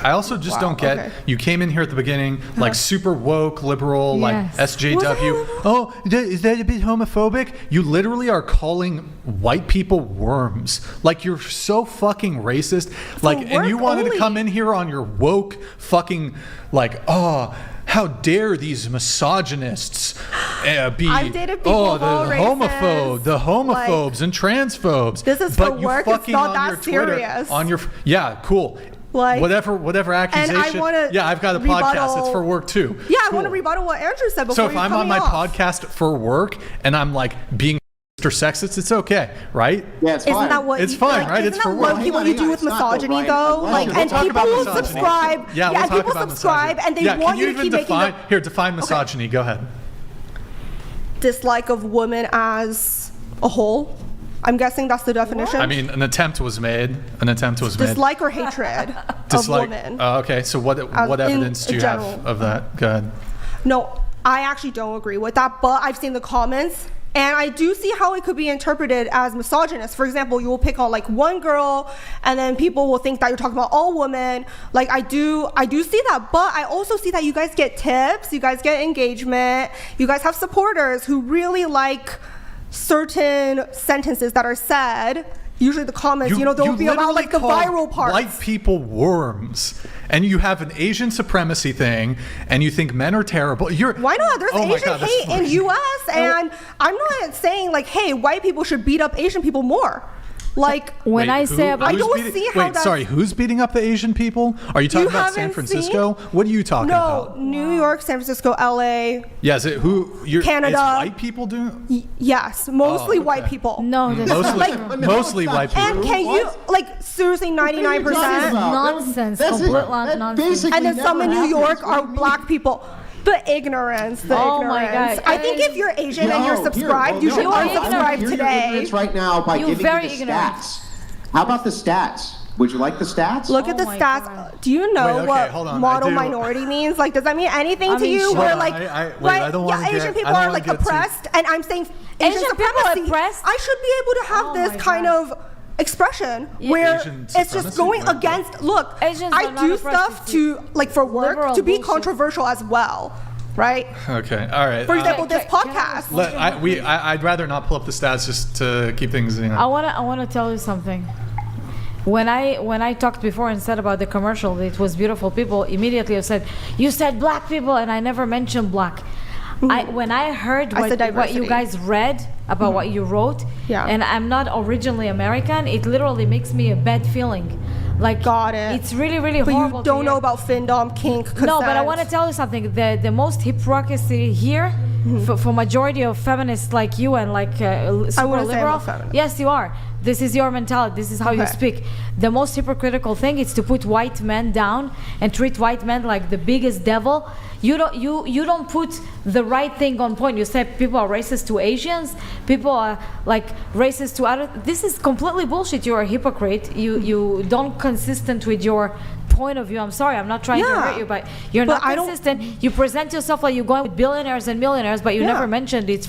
I also just don't get, you came in here at the beginning, like super woke, liberal, like SJW. Oh, is that a bit homophobic? You literally are calling white people worms. Like, you're so fucking racist. Like, and you wanted to come in here on your woke fucking, like, oh, how dare these misogynists be? I've dated people the homophobes and transphobes. This is for work. It's not that serious. Cool. Like, whatever accusation. I've got a podcast. It's for work too. Yeah, I want to rebuttal what Andrew said before. So if I'm on my podcast for work and I'm like being Mr. Sexist, it's okay, right? Yeah, it's fine. Isn't that what it's fine, right? It's for work. Isn't that what you do with misogyny, though? Like, and people will subscribe. Yeah, we'll talk about subscribe, and they want you to keep making. Define misogyny. Go ahead. Dislike of women as a whole. I'm guessing that's the definition. I mean, an attempt was made. Dislike or hatred of women. Okay, so what evidence do you have of that? Go ahead. No, I actually don't agree with that, but I've seen the comments, and I do see how it could be interpreted as misogynist. For example, you will pick on like one girl, and then people will think that you're talking about all women. Like, I do see that, but I also see that you guys get tips, you guys get engagement, you guys have supporters who really like certain sentences that are said. Usually the comments, they'll be about like the viral parts. White people worms, and you have an Asian supremacy thing, and you think men are terrible. Why not? There's Asian hate in U.S. and I'm not saying like, hey, white people should beat up Asian people more. Like, when I say about, I don't see how that's... Sorry, who's beating up the Asian people? Are you talking about San Francisco? What are you talking about? No, New York, San Francisco, LA. Yeah, is it Canada. It's white people doing? Yes, mostly white people. No, mostly white people. And can you, like, seriously, 99%? Nonsense, complete nonsense. And then some in New York are black people. The ignorance. Oh my God. I think if you're Asian and you're subscribed, you should unsubscribe today. Ignorance right now by giving you the stats. How about the stats? Would you like the stats? Look at the stats. God. Do you know what model minority means? Like, does that mean anything to you? Where like, Asian people are like oppressed, and I'm saying Asian supremacy. Oppressed? I should be able to have this kind of expression where it's just going against. Look, I do stuff to like for work to be controversial as well. Right. Okay. All right. For example, this podcast. I'd rather not pull up the stats just to keep things. I wanna tell you something. When I talked before and said about the commercial, it was beautiful people. Immediately I said, you said black people, and I never mentioned black. When I heard what you guys read about what you wrote, and I'm not originally American, it literally makes me a bad feeling. Like, got it. It's really, really horrible. But you don't know about findom, kink, consent. No, but I want to tell you something. The most hypocrisy here, for majority of feminists like you and like super liberal, yes, you are. This is your mentality. This is how you speak. The most hypocritical thing is to put white men down and treat white men like the biggest devil. You don't put the right thing on point. You say people are racist to Asians. People are like racist to other. This is completely bullshit. You're a hypocrite. You don't consistent with your point of view. I'm sorry. I'm not trying to hurt you, but you're not consistent. You present yourself like you're going with billionaires and millionaires, but you never mentioned it's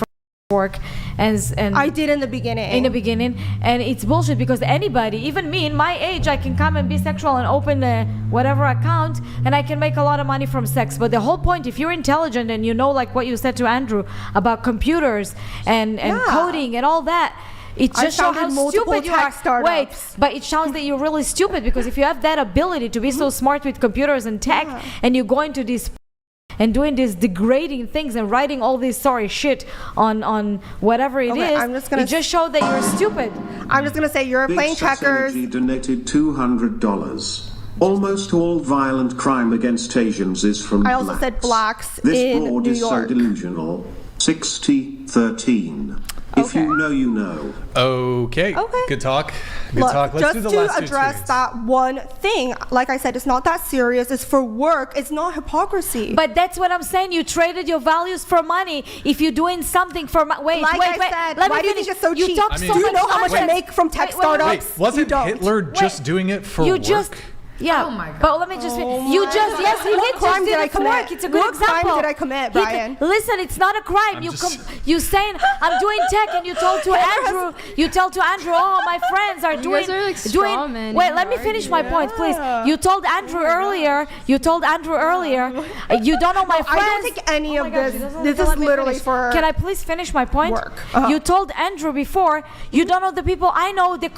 work and I did in the beginning and it's bullshit because anybody, even me in my age, I can come and be sexual and open a whatever account and I can make a lot of money from sex. But the whole point, if you're intelligent and you know, like what you said to Andrew about computers and coding and all that, it just shows how stupid you are. Wait, but it shows that you're really stupid because if you have that ability to be so smart with computers and tech and you go into this and doing these degrading things and writing all this sorry shit on whatever it is, it just showed that you're stupid. I'm just gonna say you're playing checkers. Donated $200. Almost all violent crime against Asians is from blacks. I also said blacks this in board New is York. So delusional. 60-13. If you know, you know. Okay. Good talk. Let's do the last just to address that one thing, like I said, it's not that serious. It's for work. It's not hypocrisy. But that's what I'm saying. You traded your values for money. If you're doing something for wait, let me finish. It's so cheap. Do you know how much I make from tech startups? Wasn't Hitler just doing it for work? Yeah. Oh my God. But let me just. You just. Yes, he did. crime did I commit? Work. It's a good What example. crime did I commit, Brian? Listen, it's not a crime. You saying I'm doing tech, and you told to Andrew. You tell to Andrew, oh, my friends are doing. guys are like straw men Wait, who let me argue. finish my point, please. You told Andrew earlier. You told Andrew earlier. You don't know my friends. I don't think any Oh my of God, this. she doesn't This let is me literally finish. for. Can I please finish my point? Work. You told Andrew before. You don't know the people I know. They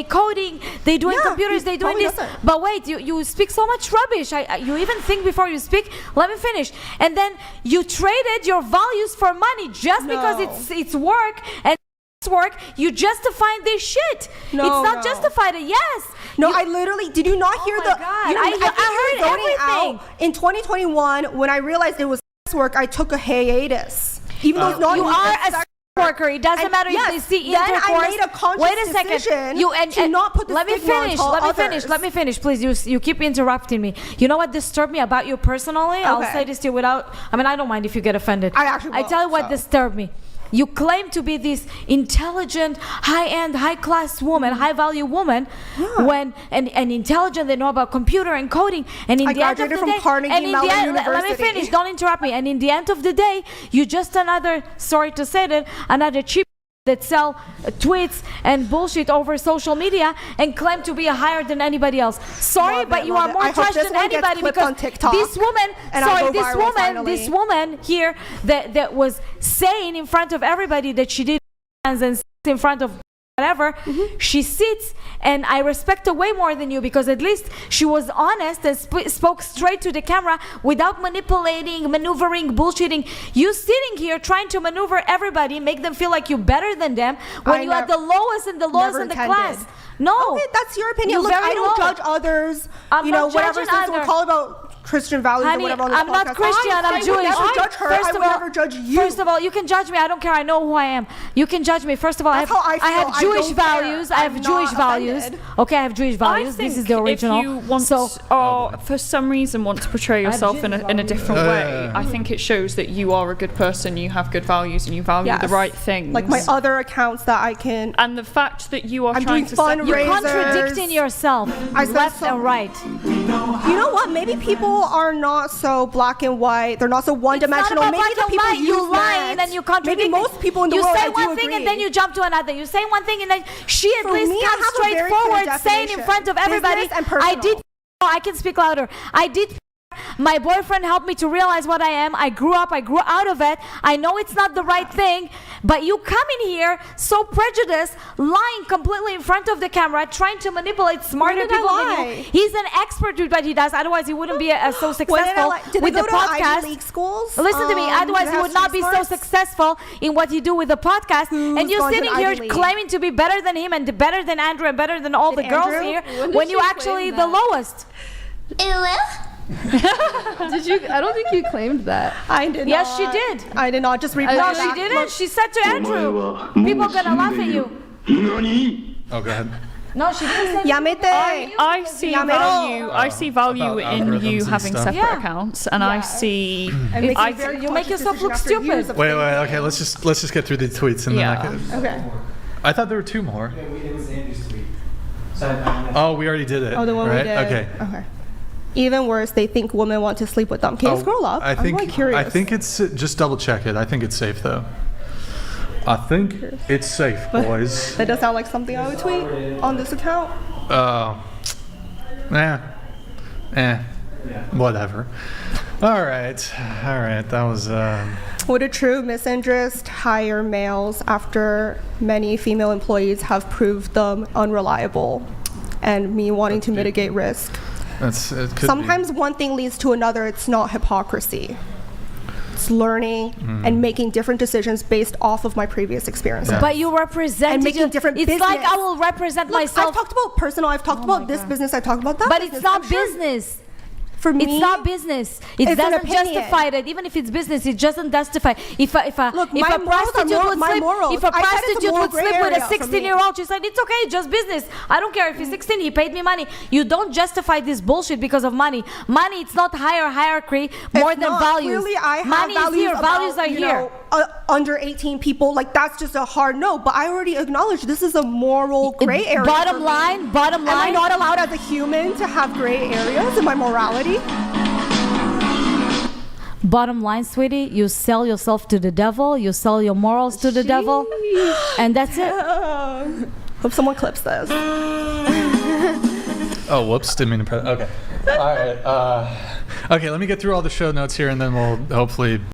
coding. They doing computers. They doing probably this. doesn't. But wait, you speak so much rubbish. You even think before you speak. Let me finish. And then you traded your values for money just because it's work and it's work. You justifying this shit. No, it's not no. justified. Yes. No, I literally did. You not hear my the? God. You know, I think heard you were zoning everything. out. In 2021, when I realized it was sex work, I took a hiatus. Even though it's not You even are a sex worker. It doesn't And matter yes, if they see then I intercourse. made a conscious Wait a second. decision You and to not put the let me stigma on finish. all Let me others. finish. Let me finish, please. You keep interrupting me. You know what disturbed me about you personally? I'll Okay. say this to you without. I mean, I don't mind if you get offended. I actually I will, tell you what so. disturbed me. You claim to be this intelligent, high-end, high-class woman, high-value woman, when and intelligent. They know about computer and coding. And in I the end of the graduated from day, Carnegie and in the Mellon end, let me University. finish. Don't interrupt me. And in the end of the day, you just another. Sorry to say that, another cheap that sell tweets and bullshit over social media and claim to be higher than anybody else. Sorry, Love but it, you love are it. more I hope trash this than one gets anybody clipped because on TikTok, this woman, and I'll sorry, go this viral woman, finally. this woman here that was saying in front of everybody that she did and in front of whatever, she sits, and I respect her way more than you because at least she was honest and spoke straight to the camera without manipulating, maneuvering, bullshitting. You sitting here trying to maneuver everybody, make them feel like you're better than them when you are the lowest and the lowest never in the intended. class. No, Okay, that's your opinion. You're Look, very I don't low. judge others. I'm you know, not whatever judging since we're either. calling about Christian values Honey, or whatever on this I'm not podcast. Christian. I'm I would Jewish. never judge her. First I of would all, never judge you. First of all, you can judge me. I don't care. I know who I am. You can judge me. First of all, That's how I I have feel. I Jewish don't care. values. I I'm have not Jewish values. offended. Okay, I have Jewish values. I think This is the original. If you want or for some reason want to portray yourself in a different way, I think it shows that you are a good person, you have good values, and you value the Yes. right things. Like my other accounts that I can. And the fact that you are I'm trying doing to fundraisers. You're Razors. contradicting yourself, I said left so- and right. You know what? Maybe people are not so black and white. They're not so one-dimensional. It's not about Maybe black the and people white. use You lying that. and you contradict. Maybe most people in the you world. say I do one thing agree. and then you jump to another. You say one thing and then she at For least me, I comes have a very clear straightforward, saying in definition. front of everybody, Business and I personal. did. I can speak louder. I did. My boyfriend helped me to realize what I am. I grew up. I grew out of it. I know it's not the right thing, but you come in here so prejudiced, lying completely in front of the camera, trying to manipulate smarter When did I people than lie? you. He's an expert at what he does. Otherwise, he wouldn't be so successful Did with they the go to podcast. Ivy League schools? Listen to me. Otherwise, they he have would not be so sports? successful in what you do with the podcast. Who's And you're gone to sitting an here Ivy League? claiming to be better than him and better than Andrew and better than all the girls Andrew? here When did when she you claim actually the that? lowest. Did you? I don't think you claimed that. I did Yes, not. she did. I did not. Just replay No, that. she didn't. She said to Andrew, people are gonna laugh at you. Oh, go ahead. No, she didn't say. Yamete. I see Yeah, value. I see value About in algorithms you and having stuff. separate Yeah. accounts, and I see. You make yourself look stupid. Wait. Okay. Let's just get through the tweets and Yeah. then I can. Okay. I thought there were two more. Oh, we already did it. Oh, the one right? we did. Okay. Okay. Even worse, they think women want to sleep with them. Can you Oh, scroll up? I think I'm like curious. I think it's just double check it. I think it's safe though. I think it's safe, boys. that does sound like something I would tweet on this account. Whatever. All right. That was. Would a true misandrist hire males after many female employees have proved them unreliable, and me wanting to mitigate risk? It could Sometimes one thing leads to another. It's not hypocrisy. It's learning and making different decisions based off of my previous experiences. Yeah. But you represent And making different It's business. like I will represent Look, myself. I've talked about personal. I've talked about this business. I've talked about that. But business. it's not I'm sure- business. For me, it's not business. It doesn't justify it. Even if it's business, it doesn't justify. If a prostitute would sleep with a 16-year-old, she said it's okay, it's just business. I don't care if he's 16. He paid me money. You don't justify this bullshit because of money. Money, it's not higher hierarchy more than values. Clearly, I have money is here. Values are here. Under 18 people, like that's just a hard no. But I already acknowledged this is a moral gray area. Bottom line. Am I not allowed as a human to have gray areas in my morality? Bottom line, sweetie, you sell yourself to the devil. You sell your morals to the devil, and that's it. Hope someone clips this. Oh, whoops! Didn't mean to press. Okay. All right. Okay, let me get through all the show notes here, and then we'll hopefully